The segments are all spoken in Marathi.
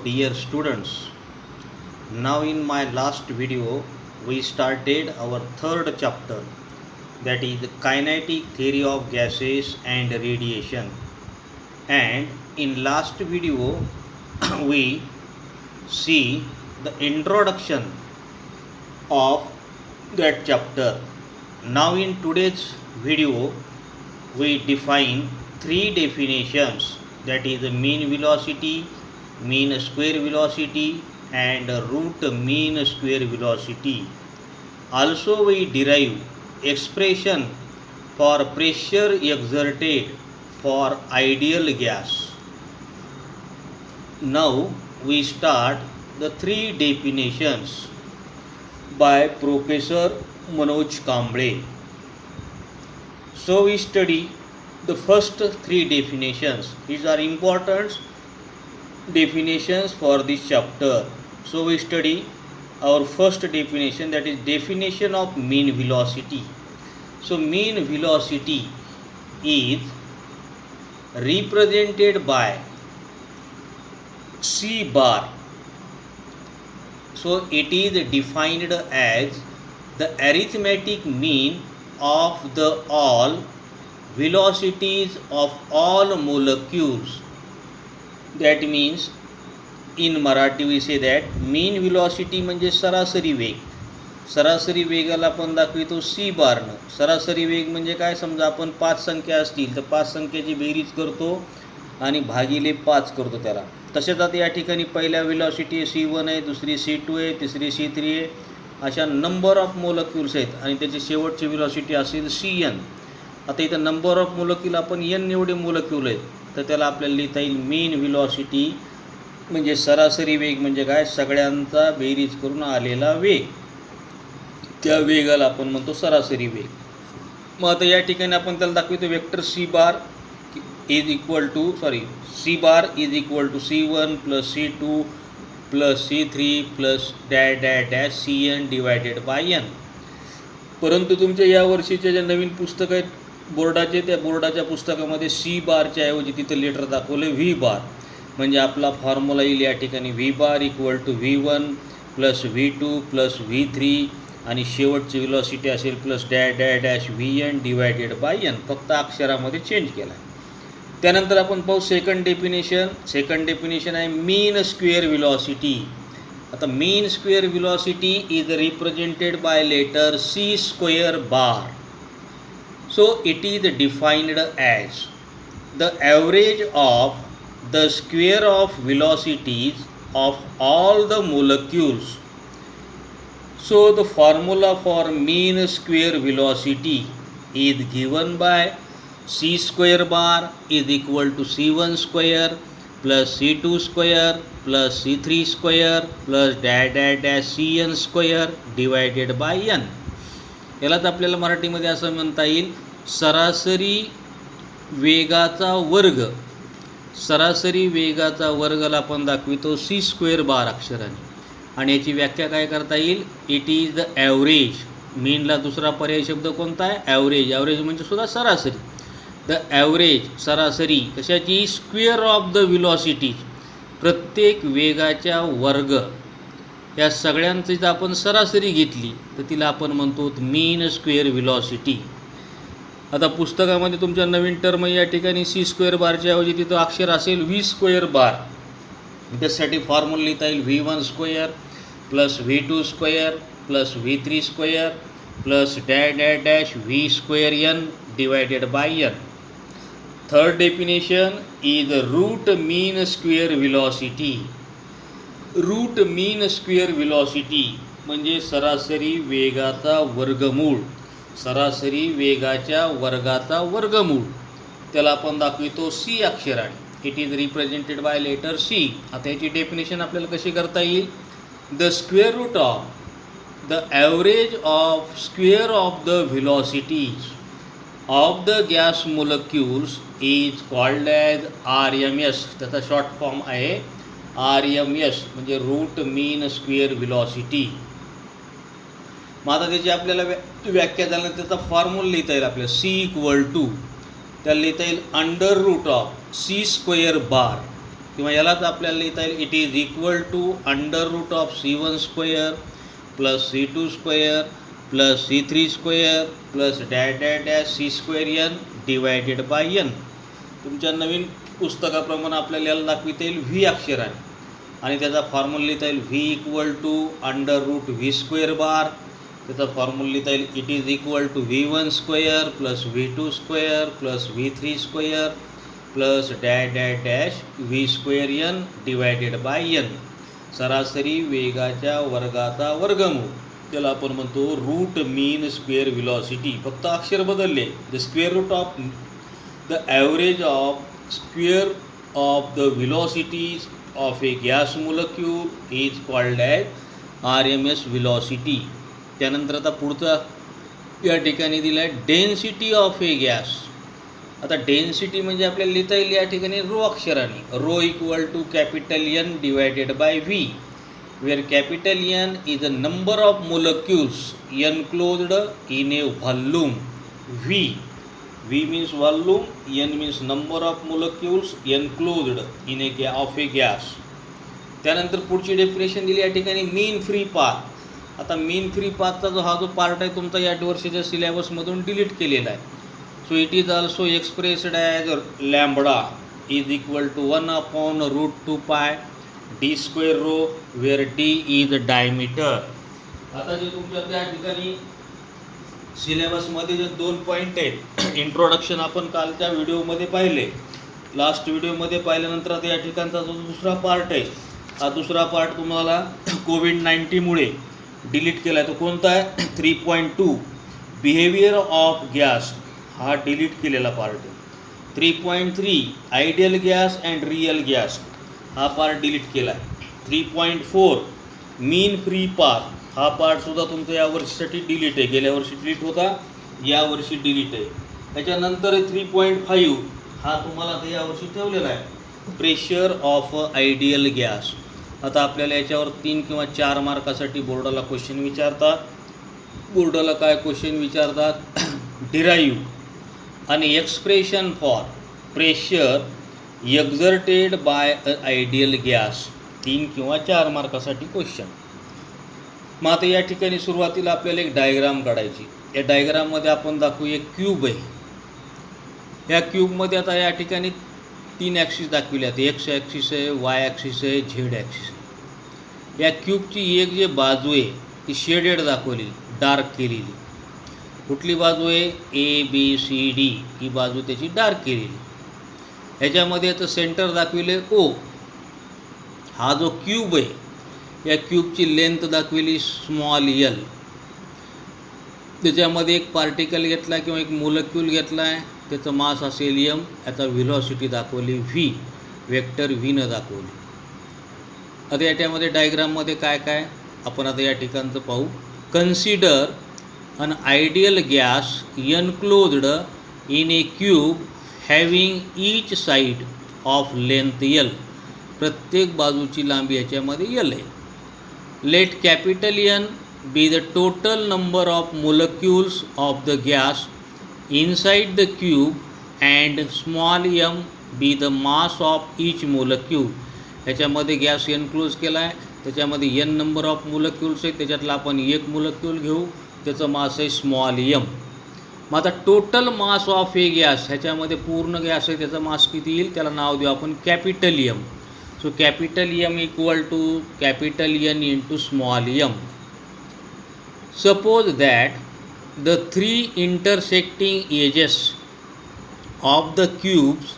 dear students. Now in my last video we started our third chapter, that is kinetic theory of gases and radiation, and in last video we see the introduction of that chapter. Now in today's video we define three definitions, that is mean velocity, mean square velocity and root mean square velocity. Also we derive expression for pressure exerted for ideal gas. Now we start the three definitions by Professor Manoj Kamble. So we study the first three definitions. These are important definitions for this chapter. So we study our first definition, that is definition of mean velocity. So mean velocity is represented by c bar. So it is defined as the arithmetic mean of the all velocities of all molecules. That means in Marathi we say that mean velocity म्हणजे सरासरी वेग. सरासरी वेगाला आपण दाखवितो सी बारनं. सरासरी वेग म्हणजे काय, समजा आपण 5 संख्या असतील तर 5 संख्येची बेरीज करतो आणि भागिले 5 करतो त्याला. तसेच आता या ठिकाणी पहिल्या वेलॉसिटी C1 आहे, दुसरी C2 आहे, तिसरी C3 आहे, अशा नंबर ऑफ मोलेक्युल्स आहेत आणि त्याची शेवटची वेलॉसिटी असेल Cn. आता इथं नंबर ऑफ मोलेक्युल आपण n एवढे मोलेक्युल आहेत तर त्याला आपल्याला लिहिता येईल मीन वेलॉसिटी म्हणजे सरासरी वेग म्हणजे काय, सगळ्यांचा बेरीज करून आलेला वेग. त्या वेगाला आपण म्हणतो सरासरी वेग. मग आता या ठिकाणी आपण त्याला दाखवतो vector C bar is equal to C1 plus C2 plus C3 plus dash dash dash Cn divided by n. परंतु तुमच्या या वर्षीचे जे नवीन पुस्तक आहेत बोर्डाचे, त्या बोर्डाच्या पुस्तकामध्ये C बारच्या ऐवजी तिथं लेटर दाखवले V बार. म्हणजे आपला फॉर्म्युला येईल या ठिकाणी V bar equal to V1 plus V2 plus V3 आणि शेवटची वेलॉसिटी असेल plus dash dash dash Vn divided by n. फक्त अक्षरामध्ये चेंज केला. त्यानंतर आपण पाहू सेकंड डेफिनेशन आहे मीन स्क्वेअर वेलॉसिटी. आता mean square velocity is represented by letter C square bar. So it is defined as the average of the square of velocities of all the molecules. So the formula for mean square velocity is given by C square bar is equal to C1 square plus C2 square plus C3 square plus dash dash dash Cn square divided by n. यालाच आपल्याला मराठीमध्ये असं म्हणता येईल सरासरी वेगाचा वर्ग. सरासरी वेगाचा वर्गाला आपण दाखवितो C स्क्वेअर बार अक्षराने. आणि याची व्याख्या काय करता येईल, इट इज द ॲव्हरेज. मीनला दुसरा पर्याय शब्द कोणता आहे, ॲव्हरेज. ॲव्हरेज म्हणजे सुद्धा सरासरी. द ॲव्हरेज सरासरी कशाची, स्क्वेअर ऑफ द वेलॉसिटी, प्रत्येक वेगाच्या वर्ग. या सगळ्यांची जर आपण सरासरी घेतली तर तिला आपण म्हणतो मीन स्क्वेअर वेलॉसिटी. आता पुस्तकामध्ये तुमच्या नवीन टर्म या ठिकाणी C स्क्वेअर बारच्या ऐवजी तिथं अक्षर असेल V स्क्वेअर बार. त्यासाठी फॉर्म्युला लिहिता येईल V1 square plus V2 square plus V3 square plus dash dash dash V square n divided by n. Third definition is root mean square velocity. Root mean square velocity म्हणजे सरासरी वेगाचा वर्गमूळ. सरासरी वेगाच्या वर्गाचा वर्गमूळ त्याला आपण दाखवितो C अक्षराने. It is represented by letter C. आता याची डेफिनेशन आपल्याला कशी करता येईल, the square root of the average of square of the velocities of the gas molecules is called as RMS. त्याचा शॉर्ट फॉर्म आहे RMS म्हणजे रूट मीन स्क्वेअर वेलॉसिटी. मग आता त्याची आपल्याला व्याख्या झाल्यानंतर त्याचा फॉर्म्युला लिहिता येईल आपल्याला C इक्वल टू त्याला लिहिता येईल under root of C square bar किंवा यालाच आपल्याला लिहिता येईल it is equal to under root of C1 square plus C2 square plus C3 square plus dash dash dash C square n divided by n. तुमच्या नवीन पुस्तकाप्रमाणे आपल्याला याला दाखविता येईल V अक्षराने आणि त्याचा फॉर्म्युला लिहिता येईल V equal to under root V square bar. त्याचा फॉर्म्युला लिहिता येईल it is equal to V1 square plus V2 square plus V3 square plus dash dash dash V square n divided by n. सरासरी वेगाच्या वर्गाचा वर्गमूळ, त्याला आपण म्हणतो रूट मीन स्क्वेअर व्हेलॉसिटी. फक्त अक्षर बदलले. The square root of the average of square of the velocities of a gas molecule is called as RMS velocity. त्यानंतर आता पुढचा या ठिकाणी दिला आहे डेन्सिटी ऑफ ए गॅस. आता डेन्सिटी म्हणजे आपल्याला लिहिता येईल या ठिकाणी रो अक्षराने. Rho equal to capital N divided by V, where capital N is a number of molecules enclosed in a volume. V means volume, N means number of molecules enclosed in a gas. त्यानंतर पुढची डेफिनेशन दिली या ठिकाणी मीन फ्री पाथ. आता मीन फ्री पाथचा जो पार्ट आहे तुमचा या वर्षाच्या सिलेबसमधून डिलीट केलेला आहे. So it is also expressed as lambda is equal to 1/√2π d square rho, where d is diameter. आता जे तुमच्या त्या ठिकाणी सिलेबसमध्ये जे 2 पॉईंट आहेत, इंट्रोडक्शन आपण कालच्या व्हिडिओमध्ये पाहिले, लास्ट व्हिडिओमध्ये पाहिल्यानंतर आता या ठिकाणचा जो दुसरा पार्ट आहे, हा दुसरा पार्ट तुम्हाला कोविड-19मुळे डिलीट केला आहे. तो कोणता आहे? 3.2 बिहेवियर ऑफ गॅस, हा डिलीट केलेला पार्ट आहे. 3.3 ideal gas and real gas, हा पार्ट डिलीट केला आहे. 3.4 मीन फ्री पाथ, हा पार्टसुद्धा तुमचा या वर्षीसाठी डिलीट आहे. गेल्या वर्षी डिलीट होता, या वर्षी डिलीट आहे. त्याच्यानंतर 3.5 हा तुम्हाला आता यावर्षी ठेवलेला आहे, प्रेशर ऑफ आयडियल गॅस. आता आपल्याला याच्यावर 3 किंवा 4 मार्कासाठी बोर्डाला क्वेश्चन विचारतात. बोर्डाला काय क्वेश्चन विचारतात? डिराईव्ह आणि expression for pressure exerted by a ideal gas. 3 किंवा 4 मार्कासाठी क्वेश्चन. मग आता या ठिकाणी सुरुवातीला आपल्याला एक डायग्राम काढायची. या डायग्राममध्ये आपण दाखवू एक क्यूब आहे. या क्यूबमध्ये आता या ठिकाणी 3 ॲक्सिस दाखविले आहेत. एक्स ॲक्सिस आहे, वाय ॲक्सिस आहे, झेड ॲक्सिस आहे. या क्यूबची एक जे बाजू आहे ती शेडेड दाखवली, डार्क केलेली. कुठली बाजू आहे? ABCD ही बाजू त्याची डार्क केलेली. ह्याच्यामध्ये आता सेंटर दाखविले O. हा जो क्यूब आहे या क्यूबची लेंथ दाखविली स्मॉल l. त्याच्यामध्ये एक पार्टिकल घेतला किंवा एक मोलेक्यूल घेतला आहे, त्याचं मास असेल m, याचा व्हेलॉसिटी दाखवली v, वेक्टर v दाखवली. आता याच्यामध्ये डायग्राममध्ये काय काय आपण आता या ठिकाणचं पाहू. Consider an ideal gas enclosed in a cube having each side of length l. प्रत्येक बाजूची लांबी याच्यामध्ये l आहे. Let capital N be the total number of molecules of the gas inside the cube and small m be the mass of each molecule. ह्याच्यामध्ये गॅस एनक्लोज केला आहे, त्याच्यामध्ये n नंबर ऑफ मोलेक्युल्स आहेत, त्याच्यातला आपण एक मोलेक्यूल घेऊ, त्याचं मास आहे स्मॉल m. मग आता total mass of a gas, ह्याच्यामध्ये पूर्ण गॅस आहे त्याचा मास किती येईल, त्याला नाव देऊ आपण capital M. So capital M equal to capital N into small m. Suppose that the 3 intersecting edges of the cubes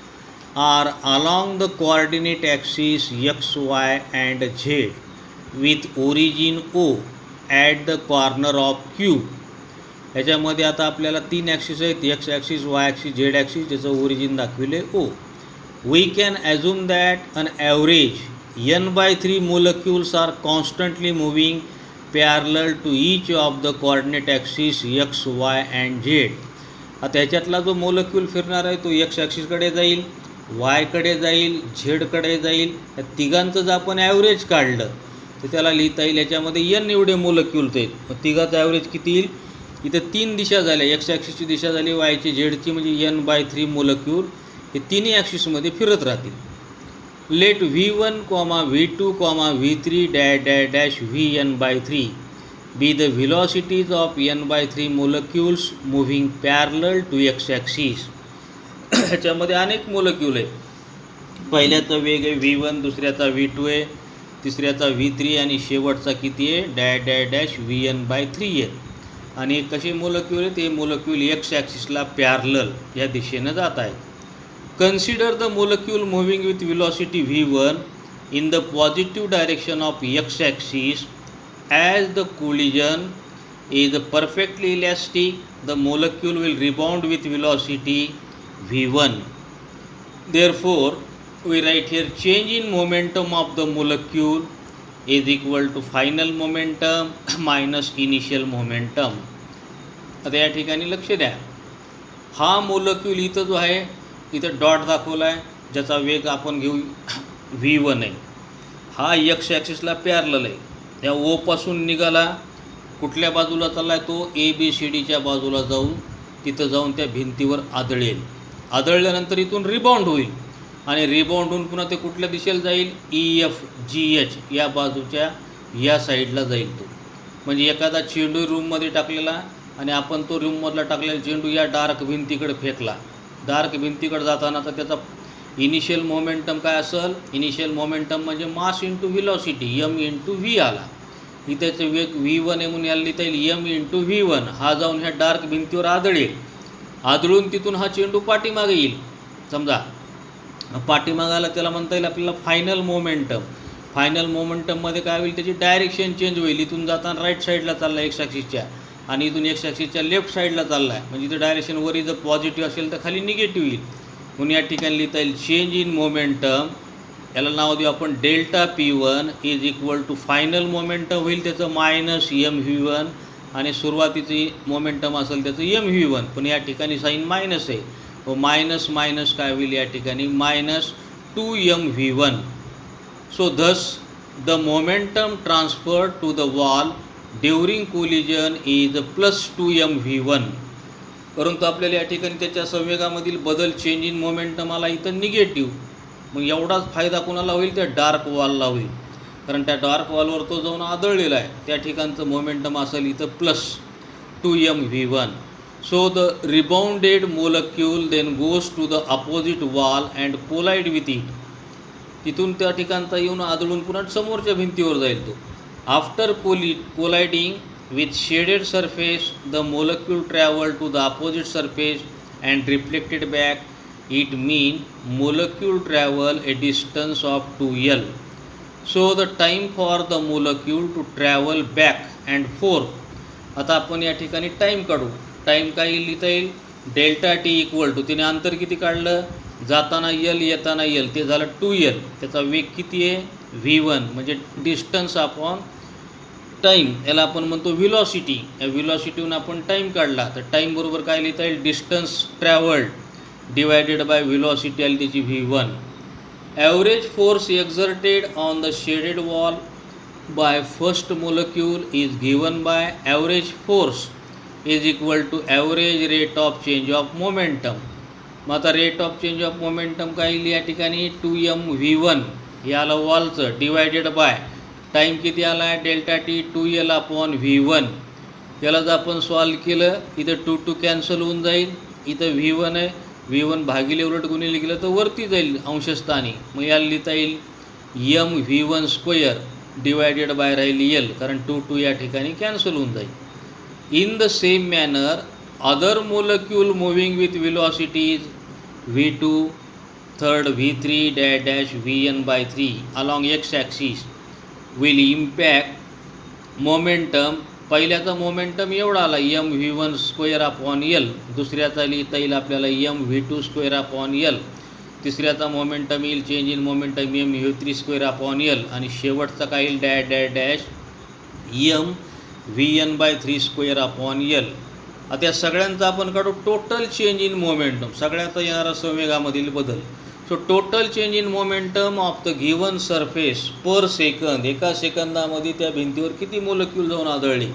are along the coordinate axis x, y and z with origin O at the corner of cube. ह्याच्यामध्ये आता आपल्याला 3 ॲक्सिस आहेत, x axis, y axis, z axis, ज्याचं ओरिजिन दाखविले O. We can assume that an average n/3 molecules are constantly moving parallel to each of the coordinate axes x, y and z. आता ह्याच्यातला जो मोलेक्यूल फिरणार आहे तो x ॲक्सिसकडे जाईल, y कडे जाईल, z कडे जाईल. या तिघांचं जर आपण ॲव्हरेज काढलं तर त्याला लिहिता येईल याच्यामध्ये n एवढे मोलेक्यूल्स आहेत. तिघाचं ॲव्हरेज किती येईल? इथं 3 दिशा झाल्या, x ॲक्सिसची दिशा झाली, y ची, z ची, म्हणजे n/3 मोलेक्यूल हे तिन्ही ॲक्सिसमध्ये फिरत राहतील. Let V1, V2, V3 dash Vn by 3 be the velocities of n by 3 molecules moving parallel to x-axis. ह्याच्यामध्ये अनेक मोलेक्यूल आहे. पहिल्याचा वेग आहे V1, दुसऱ्याचा V2 आहे, तिसऱ्याचा V3 आणि शेवटचा किती आहे डॅश Vn by 3 आहे. आणि कसे मोलेक्यूल आहे ते मोलेक्यूल एक्स ॲक्सिसला पॅरलल या दिशेनं जात आहेत. Consider the molecule moving with velocity V1 in the positive direction of x axis. As the collision is perfectly elastic, the molecule will rebound with velocity V1. Therefore, we write here change in momentum of the molecule is equal to final momentum minus initial momentum. आता या ठिकाणी लक्ष द्या, हा मोलेक्यूल इथं जो आहे इथं डॉट दाखवला आहे ज्याचा वेग आपण घेऊ V1 आहे. हा एक्स ॲक्सिसला पॅरलल आहे. त्या ओपासून निघाला कुठल्या बाजूला चालला आहे तो ABCDच्या बाजूला जाऊन तिथं जाऊन त्या भिंतीवर आदळेल. आदळल्यानंतर इथून रिबाउंड होईल आणि रिबाउंड होऊन पुन्हा ते कुठल्या दिशेला जाईल EFGH या बाजूच्या या साईडला जाईल तो. म्हणजे एखादा चेंडू रूममध्ये टाकलेला आणि आपण तो रूममधला टाकलेला चेंडू या डार्क भिंतीकडे फेकला. डार्क भिंतीकडे जाताना तर त्याचा इनिशियल मोमेंटम काय असेल, इनिशियल मोमेंटम म्हणजे mass into velocity m into v आला. इथेचं वेग V1 आहे म्हणून याला लिहिता येईल m इंटू V1. हा जाऊन ह्या डार्क भिंतीवर आदळेल. आदळून तिथून हा चेंडू पाठीमागे येईल. समजा पाठीमागाला त्याला म्हणता येईल आपल्याला फायनल मोमेंटम. फायनल मोमेंटममध्ये काय होईल, त्याची डायरेक्शन चेंज होईल. इथून जाताना राईट साईडला चालला एक्स ॲक्सिसच्या आणि इथून एक्स ॲक्सिसच्या लेफ्ट साईडला चालला आहे. म्हणजे इथं डायरेक्शन वर जर पॉझिटिव्ह असेल तर खाली निगेटिव्ह येईल. म्हणून या ठिकाणी लिहिता येईल चेंज इन मोमेंटम, याला नाव देऊ आपण delta P1 is equal to final momentum होईल त्याचं मायनस mv1 आणि सुरुवातीची मोमेंटम असेल त्याचं mv1. पण या ठिकाणी साईन मायनस आहे व मायनस मायनस काय होईल या ठिकाणी minus 2mv1. So thus the momentum transfer to the wall during collision is plus 2mv1. परंतु आपल्याला या ठिकाणी त्याच्या संवेगामधील बदल चेंज इन मोमेंटम आला इथं निगेटिव्ह. मग एवढाच फायदा कोणाला होईल, त्या डार्क वॉलला होईल. कारण त्या डार्क वॉलवर तो जाऊन आदळलेला आहे. त्या ठिकाणचं मोमेंटम असेल इथं plus 2mv1. So the rebounded molecule then goes to the opposite wall and collide with it. तिथून त्या ठिकाणचा येऊन आदळून पुन्हा समोरच्या भिंतीवर जाईल तो. After colliding with shaded surface the molecule travel to the opposite surface and reflected back. It mean molecule travel a distance of 2l. So the time for the molecule to travel back and forth. आता आपण या ठिकाणी टाईम काढू. टाईम काय लिहिता येईल डेल्टा टी इक्वल टू, तिने अंतर किती काढलं जाताना l येताना l, ते झालं 2l. त्याचा वेग किती आहे V1 म्हणजे डिस्टन्स अपॉन टाईम, याला आपण म्हणतो व्हिलॉसिटी. या व्हिलॉसिटीहून आपण टाईम काढला तर टाईम बरोबर काय लिहिता येईल distance travelled divided by velocity आली त्याची V1. Average force exerted on the shaded wall by first molecule is given by average force is equal to average rate of change of momentum. मग आता rate of change of momentum काय येईल या ठिकाणी 2mv1 हे आलं वॉलचं डिवायडेड बाय टाईम किती आला आहे delta T 2l upon V1. याला जर आपण सॉल्व केलं इथं 2 2 कॅन्सल होऊन जाईल. इथं V1 आहे, V1 भागिले उलट गुणिले केलं तर वरती जाईल अंशस्थानी. मग याला लिहिता येईल mv1 स्क्वेअर डिवायडेड बाय राहील l, कारण 2 2 या ठिकाणी कॅन्सल होऊन जाईल. In the same manner other molecule moving with velocities V2, third V3 dash Vn by 3 along x axis will impact momentum. पहिल्याचा मोमेंटम एवढा आला mv1 स्क्वेअर अपॉन l, दुसऱ्याचा लिहिता येईल आपल्याला mv2 स्क्वेअर अपॉन l, तिसऱ्याचा मोमेंटम येईल change in momentum mv3 square upon l आणि शेवटचा काय येईल dash mvn by 3 square upon l. आता या सगळ्यांचा आपण काढू टोटल चेंज इन मोमेंटम, सगळ्यात येणारा संवेगामधील बदल. So total change in momentum of the given surface per second, एका सेकंदामध्ये त्या भिंतीवर किती मोलेक्यूल जाऊन आदळले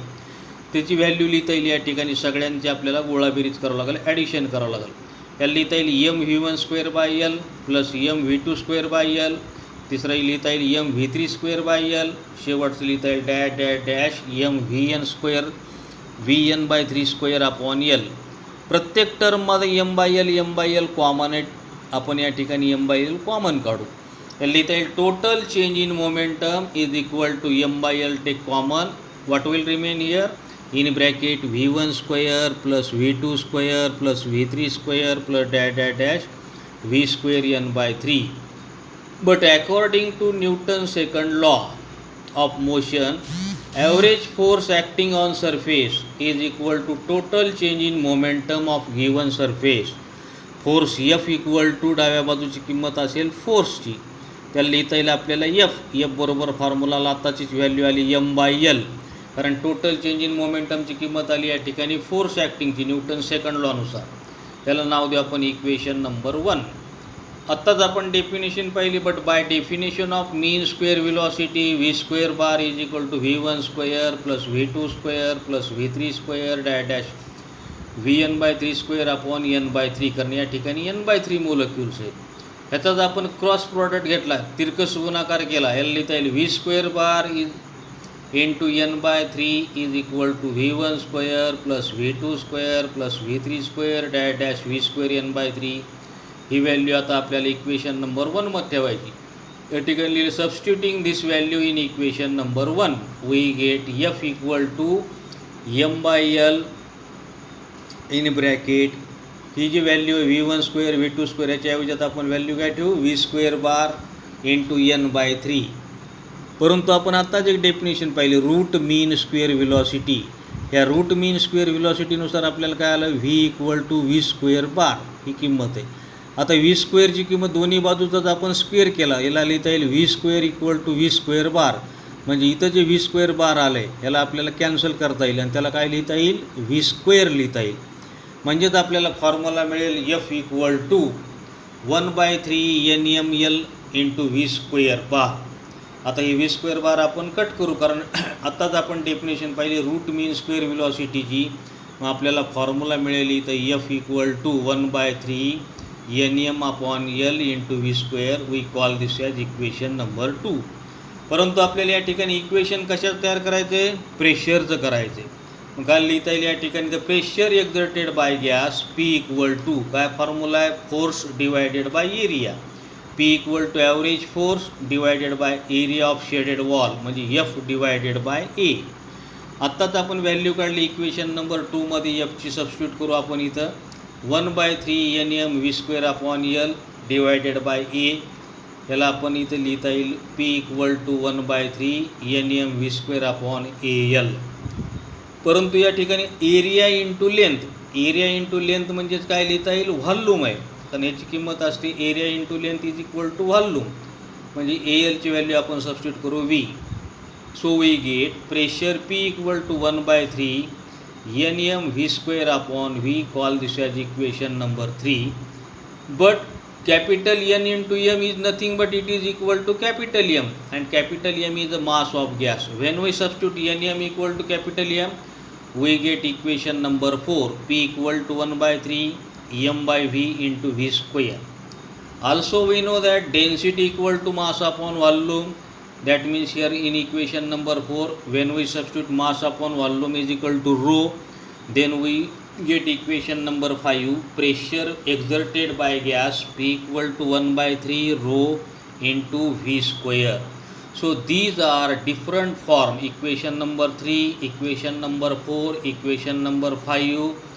त्याची व्हॅल्यू लिहिता येईल. या ठिकाणी सगळ्यांची आपल्याला गोळाबेरीज करावं लागेल, ॲडिशन करावं लागेल. याला लिहिता येईल mv1 square by l plus mv2 square by l तिसरा लिहिता येईल M V three square by L, शेवटचं लिहिता येईल dash dash dash M V N square V N by three square upon L. प्रत्येक टर्ममध्ये एम बाय एल कॉमन आहे, आपण या ठिकाणी एम बाय एल कॉमन काढू. लिहिता येईल total change in momentum is equal to M by L take common, what will remain here in bracket v1 square plus v2 square plus v3 square plus dash dash dash v square n by 3. But according to Newton's second law of motion, average force acting on surface is equal to total change in momentum of given surface. Force F equal to डाव्या बाजूची किंमत असेल फोर्सची, त्याला लिहिता येईल आपल्याला F बरोबर फॉर्म्युलाला आत्ताचीच व्हॅल्यू आली m बाय एल, कारण टोटल चेंज इन मोमेंटमची किंमत आली या ठिकाणी फोर्स ॲक्टिंगची न्यूटन सेकंड लॉनुसार. त्याला नाव देऊ आपण इक्वेशन नंबर 1. आत्ताच आपण डेफिनेशन पाहिली, but by definition of mean square velocity V square bar is equal to V one square plus V two square plus V three square dash dash V N by three square upon N by three, कारण या ठिकाणी एन बाय थ्री मोलक्युल्स आहेत. ह्याचाच आपण क्रॉस प्रॉडक्ट घेतला, तिरकस गुणाकार केला, याला लिहिता येईल V square bar is into n by 3 is equal to v1 square plus v2 square plus v3 square dash dash v square n by 3. He value आता आपल्याला इक्वेशन नंबर 1 मध्ये ठेवायची. या ठिकाणी लिहिले substituting this value in equation number 1 we get f equal to m by L in bracket, ही जी व्हॅल्यू आहे v1 स्क्वेअर v2 स्क्वेअर, याच्या ऐवजी आता आपण व्हॅल्यू काय ठेवू v square bar into n by 3. परंतु आपण आत्ताच एक डेफिनेशन पाहिली रूट मीन स्क्वेअर व्हेलॉसिटी. या रूट मीन स्क्वेअर व्हेलॉसिटीनुसार आपल्याला काय आलं V equal to V square bar ही किंमत आहे. आता व्ही स्क्वेअरची किंमत दोन्ही बाजूचाच आपण स्क्वेअर केला, याला लिहिता येईल V square equal to V square bar, म्हणजे इथं जे व्ही स्क्वेअर बार आलं आहे याला आपल्याला कॅन्सल करता येईल आणि त्याला काय लिहिता येईल व्ही स्क्वेअर लिहिता येईल. म्हणजेच आपल्याला फॉर्म्युला मिळेल F equal to 1/3 NML into V square bar. आता ही व्ही स्क्वेअर बार आपण कट करू, कारण आत्ताच आपण डेफिनेशन पाहिली रूट मीन स्क्वेअर व्हेलॉसिटीची. मग आपल्याला फॉर्म्युला मिळेल इथं F equal to 1/3 NM upon L into V square. We call this as equation number 2. परंतु आपल्याला या ठिकाणी इक्वेशन कशाचं तयार करायचं आहे, प्रेशरचं करायचं आहे. मग काय लिहिता येईल या ठिकाणी the pressure exerted by gas P equal to काय फॉर्म्युला आहे force divided by area. P equal to average force divided by area of shaded wall, म्हणजे F डिवायडेड बाय A. आत्ताच आपण व्हॅल्यू काढली इक्वेशन नंबर 2 मध्ये, Fची सबस्टिट्यूट करू आपण इथं 1/3 NM V square upon L divided by A. याला आपण इथं लिहिता येईल P equal to 1/3 NM V square upon AL. परंतु या ठिकाणी एरिया इंटू लेंथ म्हणजेच काय लिहिता येईल व्हॉल्यूम आहे, कारण याची किंमत असते area into length is equal to volume, म्हणजे ALची व्हॅल्यू आपण सबस्टिट्यूट करू V. So we get pressure P equal to 1/3 NM V square upon V. Call this as equation number 3. But capital N into M is nothing but it is equal to capital M, and capital M is the mass of gas. When we substitute NM equal to capital M, we get equation number 4 P equal to 1/3 M by V into V square. Also we know that density equal to mass upon volume. That means here in equation number 4 when we substitute mass upon volume is equal to rho, then we get equation number 5 pressure exerted by gas P equal to 1/3 rho into V square. So these are different form, equation number 3, equation number 4, equation number 5